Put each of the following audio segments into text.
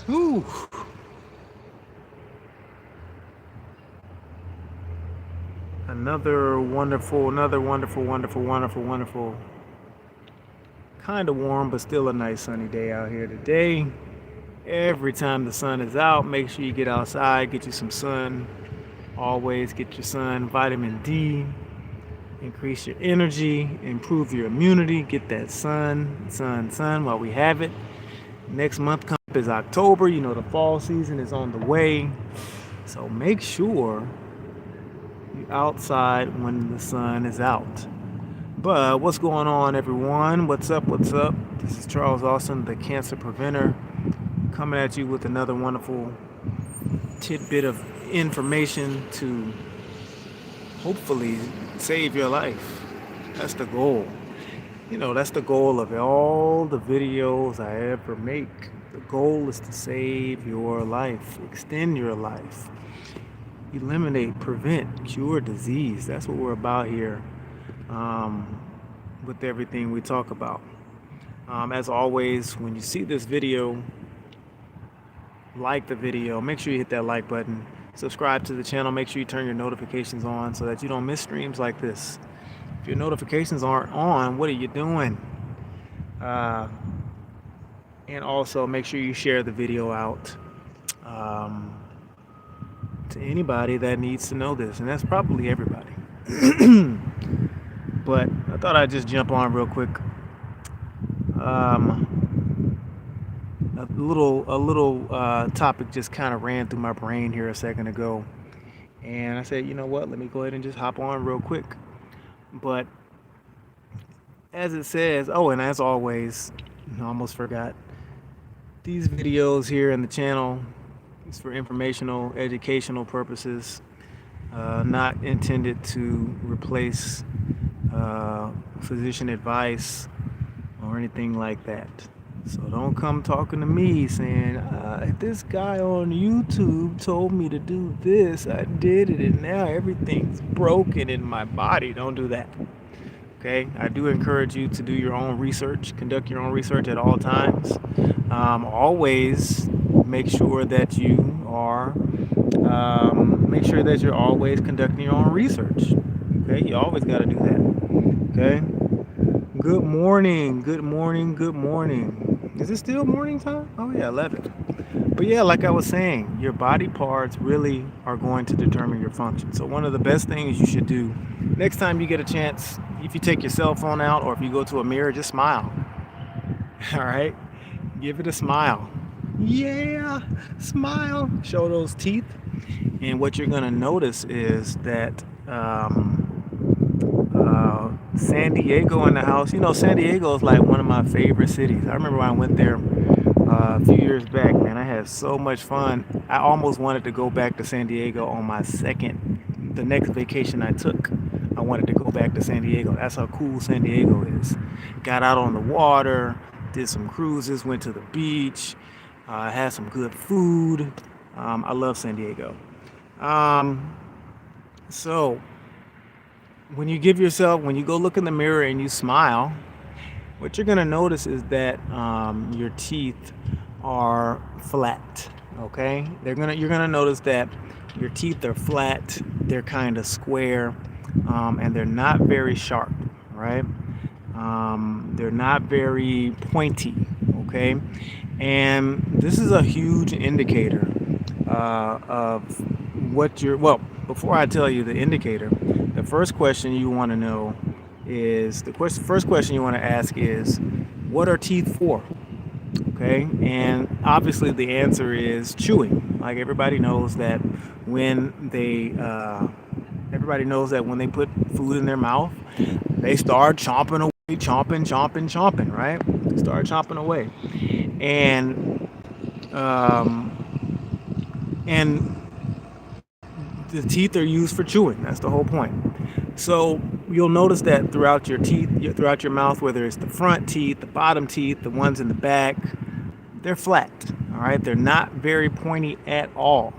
Ooh, another wonderful, kind of warm, but still a nice sunny day out here today. Every time the sun is out, make sure you get outside, get you some sun. Always get your sun, vitamin D, increase your energy, improve your immunity, get that sun while we have it. Next month coming up is October. You know, the fall season is on the way. So make sure you're outside when the sun is out. But what's going on, everyone? What's up? What's up? This is Charles Austin, the cancer preventer, coming at you with another wonderful tidbit of information to hopefully save your life. That's the goal. You know, that's the goal of all the videos I ever make. The goal is to save your life, extend your life, eliminate, prevent, cure disease. That's what we're about here um, with everything we talk about. As always, when you see this video, like the video, make sure you hit that like button, subscribe to the channel, make sure you turn your notifications on so that you don't miss streams like this. If your notifications aren't on, what are you doing? Uh, and also make sure you share the video out um, to anybody that needs to know this, and that's probably everybody. But I thought I'd just jump on real quick. A little topic just kind of ran through my brain here a second ago, and I said, you know what? Let me go ahead and just hop on real quick. But as it says, oh, and as always, I almost forgot. These videos here in the channel is for informational, educational purposes, not intended to replace physician advice or anything like that. So don't come talking to me saying, this guy on YouTube told me to do this. I did it, and now everything's broken in my body. Don't do that. Okay? I do encourage you to do your own research, conduct your own research at all times. Always make sure that make sure that you're always conducting your own research. Okay? You always got to do that. Okay? Good morning, good morning, good morning. Is it still morning time? Oh yeah, 11. But yeah, like I was saying, your body parts really are going to determine your function. So one of the best things you should do next time you get a chance, if you take your cell phone out or if you go to a mirror, just smile. All right? Give it a smile. Yeah, smile. Show those teeth. And what you're going to notice is that San Diego in the house. You know, San Diego is like one of my favorite cities. I remember when I went there a few years back, man, I had so much fun. I almost wanted to go back to San Diego on the next vacation I took. I wanted to go back to San Diego. That's how cool San Diego is. Got out on the water, did some cruises, went to the beach, had some good food. I love San Diego. Um, so when you go look in the mirror and you smile, what you're gonna notice is that your teeth are flat. Okay, you're gonna notice that your teeth are flat. They're kind of square, and they're not very sharp. Right? They're not very pointy. Okay, and this is a huge indicator of what you're. Well, before I tell you the indicator, the first question you want to know is first question you want to ask is, what are teeth for? Okay, and obviously the answer is chewing. Like everybody knows that when they put food in their mouth, they start chomping away, chomping, right? They start chomping away, and and the teeth are used for chewing. That's the whole point. So you'll notice that throughout your mouth, whether it's the front teeth, the bottom teeth, the ones in the back, they're flat. All right, they're not very pointy at all.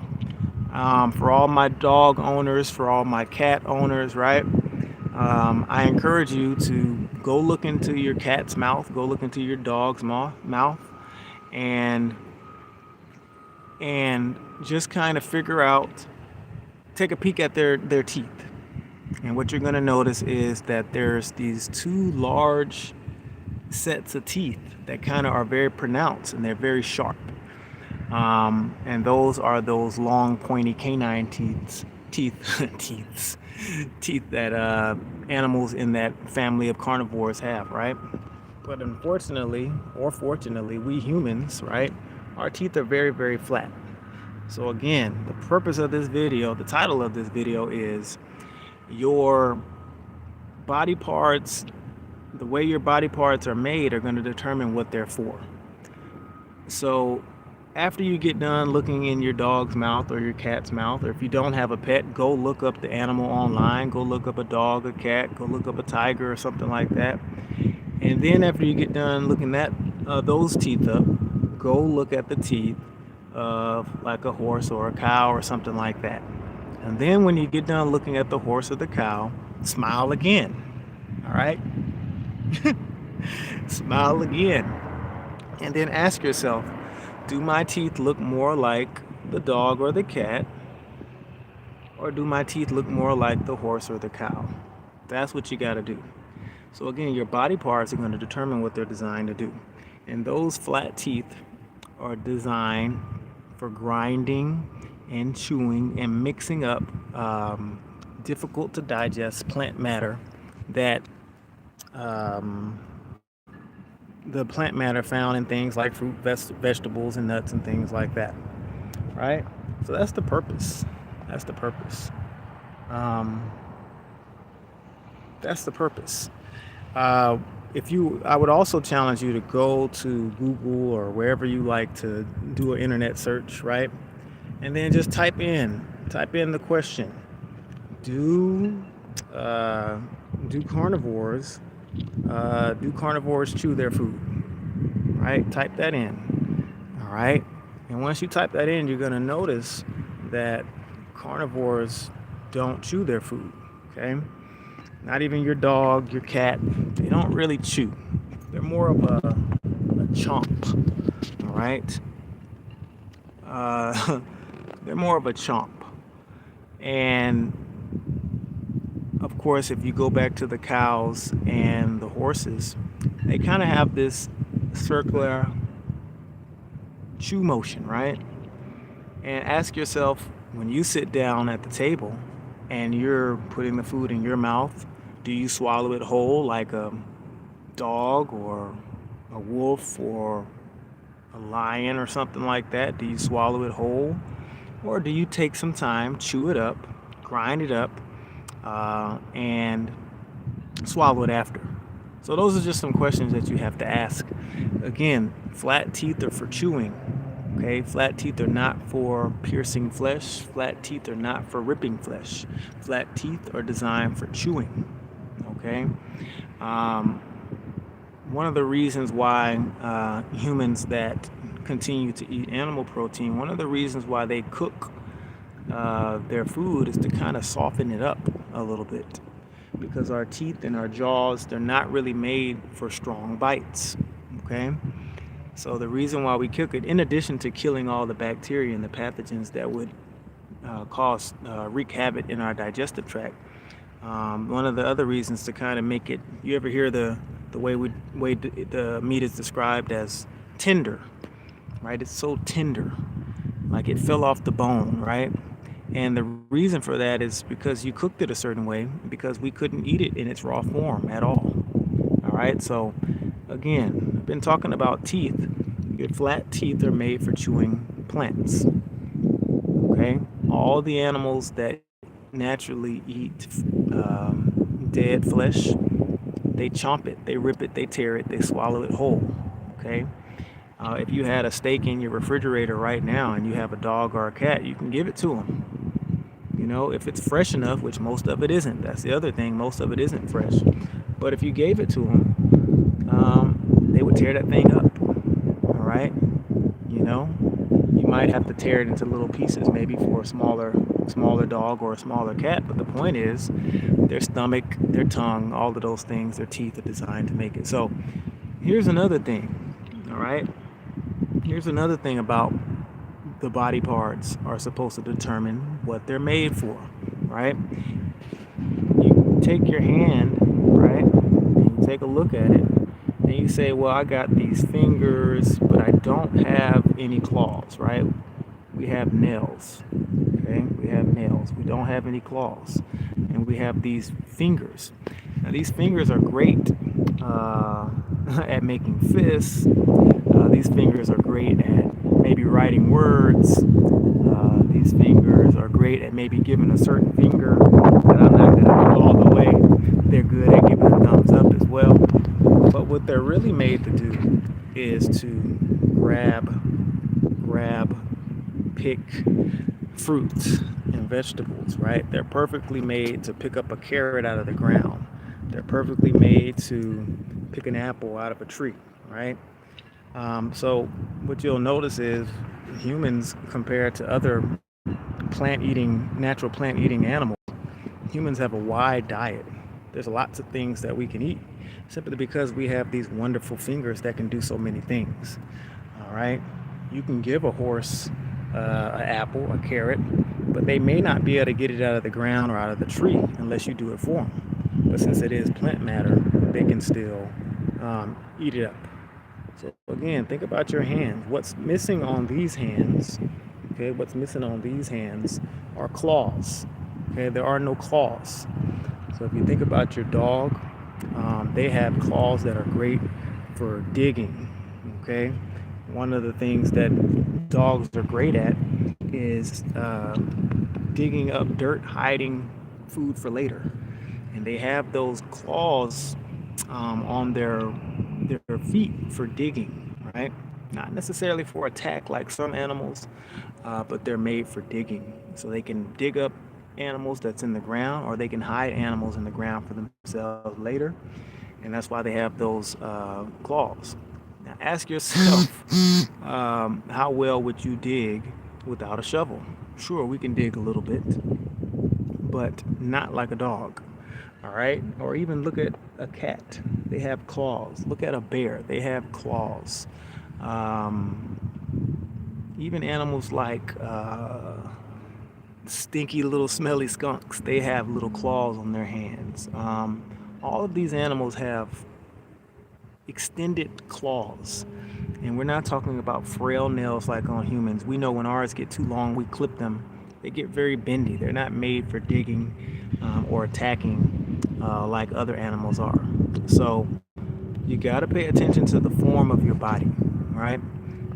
For all my dog owners, for all my cat owners, right? I encourage you to go look into your cat's mouth, go look into your dog's mouth, and and just kind of figure out, take a peek at their teeth. And what you're going to notice is that there's these two large sets of teeth that kind of are very pronounced and they're very sharp. And those are those long, pointy canine teeth, teeth that animals in that family of carnivores have, right? But unfortunately, or fortunately, we humans, right, our teeth are very, very flat. So again, the purpose of this video, the title of this video is your body parts, the way your body parts are made are going to determine what they're for. So after you get done looking in your dog's mouth or your cat's mouth, or if you don't have a pet, go look up the animal online, go look up a dog, a cat, go look up a tiger or something like that. And then after you get done looking at those teeth up, go look at the teeth of like a horse or a cow or something like that. And then when you get done looking at the horse or the cow, smile again. All right? Smile again. And then ask yourself, do my teeth look more like the dog or the cat? Or do my teeth look more like the horse or the cow? That's what you got to do. So again, your body parts are going to determine what they're designed to do. And those flat teeth are designed for grinding and chewing and mixing up difficult to digest plant matter that the plant matter found in things like fruit, vegetables, and nuts and things like that, right? So that's the purpose. That's the purpose. That's the purpose. I would also challenge you to go to Google or wherever you like to do an internet search, right? And then just type in the question: Do carnivores chew their food? Right? Type that in. All right. And once you type that in, you're going to notice that carnivores don't chew their food. Okay. Not even your dog, your cat, they don't really chew. They're more of a chomp. All right. They're more of a chomp. And of course, if you go back to the cows and the horses, they kind of have this circular chew motion, right? And ask yourself, when you sit down at the table and you're putting the food in your mouth, do you swallow it whole like a dog or a wolf or a lion or something like that? Do you swallow it whole? Or do you take some time, chew it up, grind it up, and swallow it after? So those are just some questions that you have to ask. Again, flat teeth are for chewing. Okay, flat teeth are not for piercing flesh. Flat teeth are not for ripping flesh. Flat teeth are designed for chewing. Okay, one of the reasons why humans that continue to eat animal protein, one of the reasons why they cook their food is to kind of soften it up a little bit, because our teeth and our jaws, they're not really made for strong bites. Okay, so the reason why we cook it, in addition to killing all the bacteria and the pathogens that would wreak havoc in our digestive tract, one of the other reasons to kind of make it, you ever hear the way the meat is described as tender, right? It's so tender, like it fell off the bone, right? And the reason for that is because you cooked it a certain way, because we couldn't eat it in its raw form at all. All right, so again, I've been talking about teeth. Your flat teeth are made for chewing plants. Okay, all the animals that naturally eat dead flesh, they chomp it, they rip it, they tear it, they swallow it whole. Okay, if you had a steak in your refrigerator right now and you have a dog or a cat, you can give it to them. You know, if it's fresh enough, which most of it isn't. That's the other thing, most of it isn't fresh. But if you gave it to them, they would tear that thing up. All right, you know, you might have to tear it into little pieces, maybe for a smaller dog or a smaller cat. But the point is, their stomach, their tongue, all of those things, their teeth are designed to make it. So here's another thing. All right, here's another thing about the body parts are supposed to determine what they're made for, right? You take your hand, right, and you take a look at it, and you say, well, I got these fingers, but I don't have any claws, right? We have nails, okay? We have nails. We don't have any claws. And we have these fingers. Now, these fingers are great at making fists. These fingers are great at maybe writing words. These fingers are great at maybe giving a certain finger that I'm not going to do all the way. They're good at giving a thumbs up as well. But what they're really made to do is to grab, pick fruits and vegetables, right? They're perfectly made to pick up a carrot out of the ground. They're perfectly made to pick an apple out of a tree, right? So what you'll notice is humans compared to other natural plant eating animals, humans have a wide diet. There's lots of things that we can eat simply because we have these wonderful fingers that can do so many things. All right. You can give a horse an apple, a carrot, but they may not be able to get it out of the ground or out of the tree unless you do it for them. But since it is plant matter, they can still eat it up. So again, think about your hands. What's missing on these hands, okay, what's missing on these hands are claws. Okay, there are no claws. So if you think about your dog, they have claws that are great for digging, okay? One of the things that dogs are great at is digging up dirt, hiding food for later. And they have those claws on their feet for digging, right? Not necessarily for attack like some animals, but they're made for digging. So they can dig up animals that's in the ground, or they can hide animals in the ground for themselves later. And that's why they have those claws. Now ask yourself, how well would you dig without a shovel? Sure, we can dig a little bit, but not like a dog. All right, or even look at a cat. They have claws. Look at a bear. They have claws. Even animals like stinky little smelly skunks, they have little claws on their hands. All of these animals have extended claws. And we're not talking about frail nails like on humans. We know when ours get too long, we clip them. They get very bendy. They're not made for digging or attacking like other animals are. So you got to pay attention to the form of your body, right?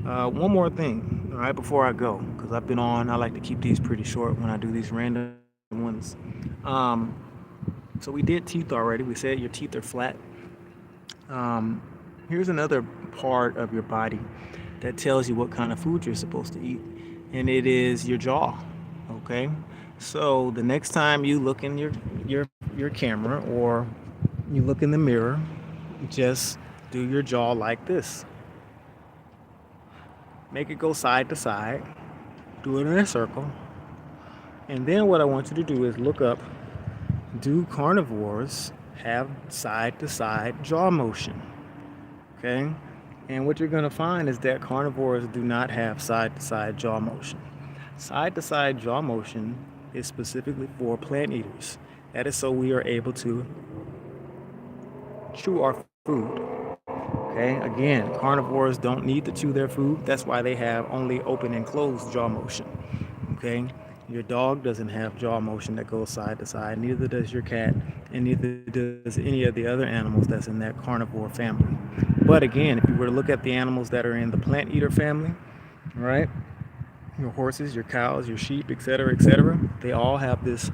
One more thing, all right, before I go, because I like to keep these pretty short when I do these random ones. So we did teeth already. We said your teeth are flat. Here's another part of your body that tells you what kind of food you're supposed to eat, and it is your jaw. Okay, so the next time you look in your camera or you look in the mirror, just do your jaw like this. Make it go side to side. Do it in a circle. And then what I want you to do is look up. Do carnivores have side to side jaw motion? Okay, and what you're going to find is that carnivores do not have side to side jaw motion. Side to side jaw motion is specifically for plant eaters. That is so we are able to chew our food. Okay, again, carnivores don't need to chew their food. That's why they have only open and closed jaw motion. Okay, your dog doesn't have jaw motion that goes side to side, neither does your cat, and neither does any of the other animals that's in that carnivore family. But again, if you were to look at the animals that are in the plant eater family, right, your horses, your cows, your sheep, etc., they all have this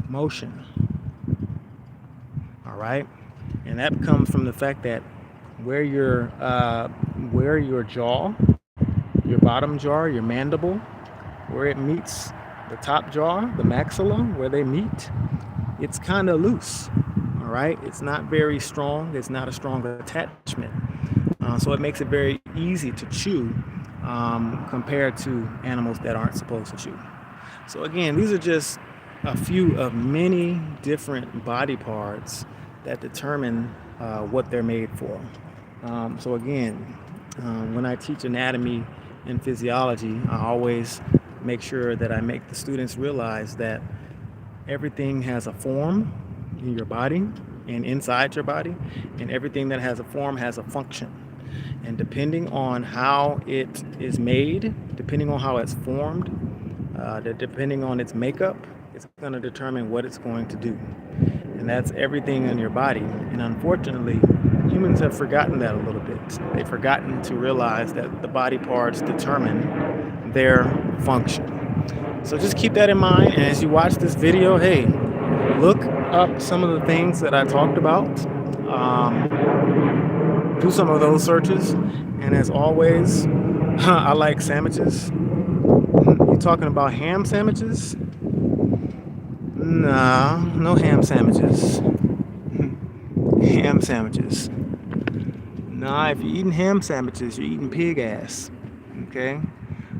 motion. All right, and that comes from the fact that where your jaw, your bottom jaw, your mandible, where it meets the top jaw, the maxilla, where they meet, it's kind of loose. All right, it's not very strong. It's not a strong attachment, so it makes it very easy to chew compared to animals that aren't supposed to chew. So again, these are just a few of many different body parts that determine what they're made for. So again, when I teach anatomy in physiology, I always make sure that I make the students realize that everything has a form in your body and inside your body, and everything that has a form has a function. And depending on how it is made, depending on how it's formed, depending on its makeup, it's going to determine what it's going to do. And that's everything in your body. And unfortunately, humans have forgotten that a little bit. They've forgotten to realize that the body parts determine their function. So just keep that in mind. And as you watch this video, hey, look up some of the things that I talked about. Do some of those searches. And as always, I like sandwiches. You talking about ham sandwiches? Nah, no ham sandwiches. Ham sandwiches. Nah, if you're eating ham sandwiches, you're eating pig ass. Okay?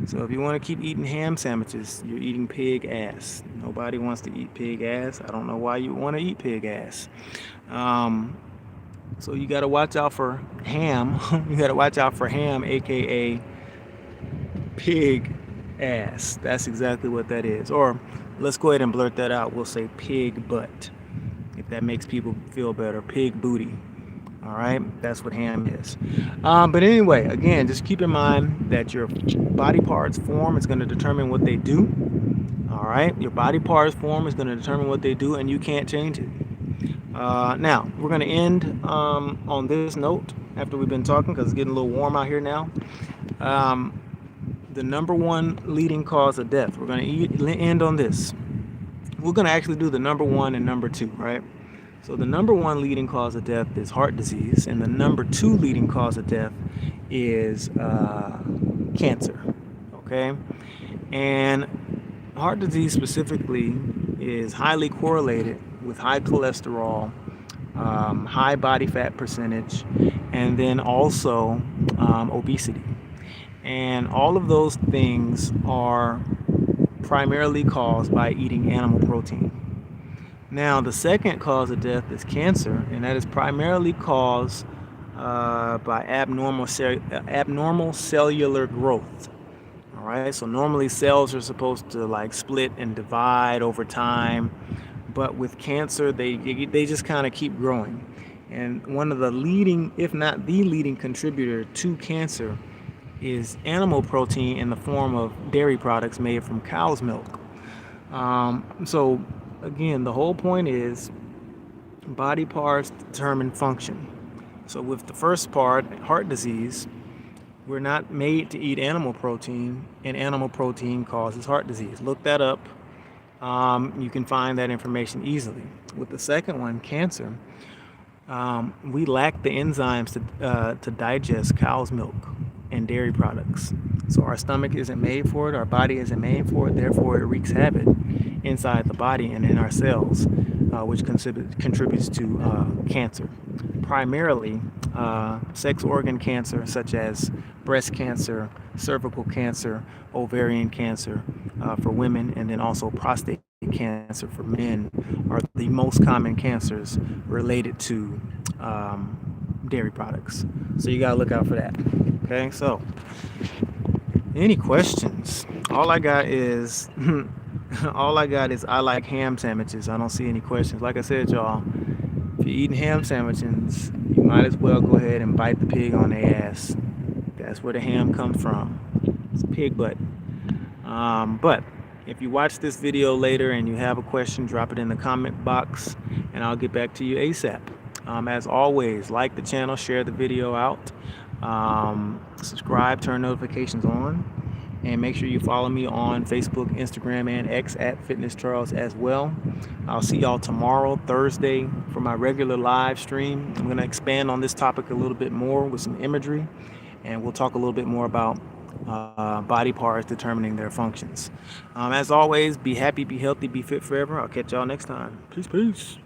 So if you want to keep eating ham sandwiches, you're eating pig ass. Nobody wants to eat pig ass. I don't know why you want to eat pig ass. So you got to watch out for ham. You got to watch out for ham, aka pig ass. That's exactly what that is. Or let's go ahead and blurt that out. We'll say pig butt, if that makes people feel better. Pig booty. All right, that's what ham is. But anyway, again, just keep in mind that your body parts form is going to determine what they do. All right, your body parts form is going to determine what they do, and you can't change it. Now, we're going to end on this note after we've been talking, because it's getting a little warm out here now. The number one leading cause of death. We're going to end on this. We're going to actually do the number one and number two, right? So the number one leading cause of death is heart disease, and the number two leading cause of death is cancer, okay? And heart disease specifically is highly correlated with high cholesterol, high body fat percentage, and then also obesity. And all of those things are primarily caused by eating animal protein. Now, the second cause of death is cancer, and that is primarily caused by abnormal cellular growth. All right, so normally cells are supposed to like split and divide over time, but with cancer, they just kind of keep growing. And one of the leading, if not the leading contributor to cancer is animal protein in the form of dairy products made from cow's milk. So again, the whole point is body parts determine function. So with the first part, heart disease, we're not made to eat animal protein, and animal protein causes heart disease. Look that up. You can find that information easily. With the second one, cancer, we lack the enzymes to digest cow's milk and dairy products. So our stomach isn't made for it, our body isn't made for it, therefore it wreaks havoc inside the body and in our cells, which contributes to cancer. Primarily, sex organ cancer such as breast cancer, cervical cancer, ovarian cancer for women, and then also prostate cancer for men are the most common cancers related to dairy products. So you gotta look out for that. Okay, so any questions? All I got is I like ham sandwiches. I don't see any questions. Like I said, y'all, if you're eating ham sandwiches, you might as well go ahead and bite the pig on their ass. That's where the ham comes from. It's pig butt. But if you watch this video later and you have a question, drop it in the comment box and I'll get back to you ASAP. As always, like the channel, share the video out, subscribe, turn notifications on, and make sure you follow me on Facebook, Instagram, and X at Fitness Charles as well. I'll see y'all tomorrow, Thursday, for my regular live stream. I'm going to expand on this topic a little bit more with some imagery, and we'll talk a little bit more about body parts determining their functions. As always, be happy, be healthy, be fit forever. I'll catch y'all next time. Peace, peace.